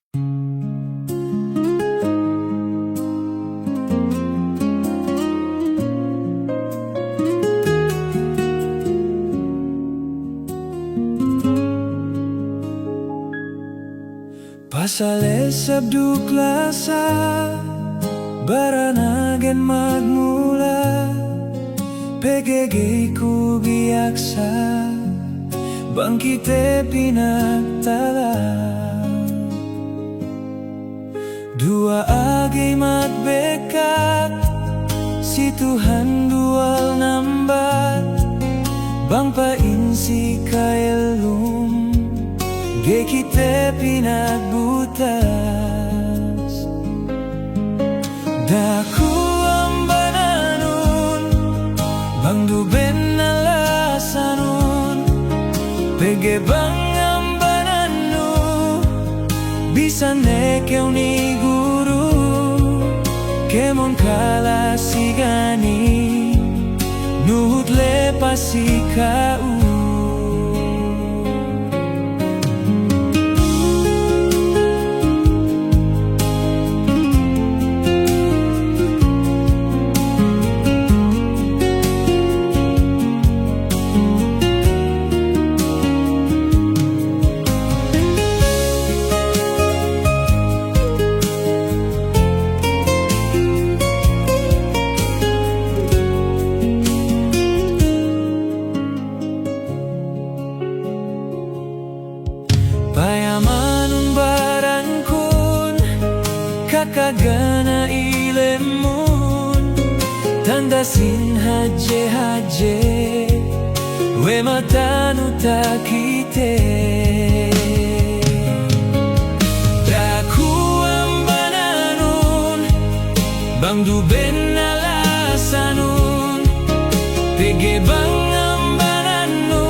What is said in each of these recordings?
Pasale sabdu klasa baranagen magmula PGG ku biaksa bangkite pinagtala dua agay matbekat si Tuhan dual nambat bang painsi kaelum ge kite pinagbutas daku ambananun bang duben alasanun pege bang ambananu bisa nekeu ni guru kemon kalasigani nuhut lepasi kau payamanun barangkun kakagana ilemun tandasin haje we matanu takite daku ambananun bang duben alasanun pege bang ambananu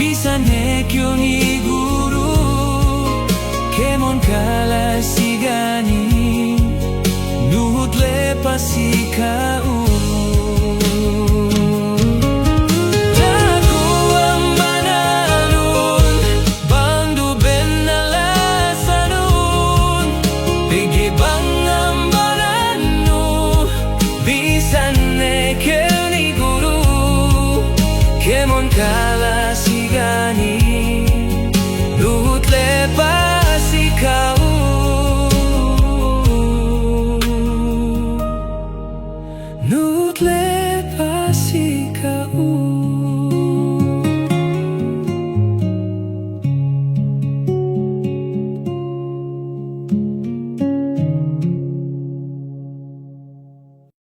bisa nekyo ni guru kemon kalasigani nuhut lepasi kau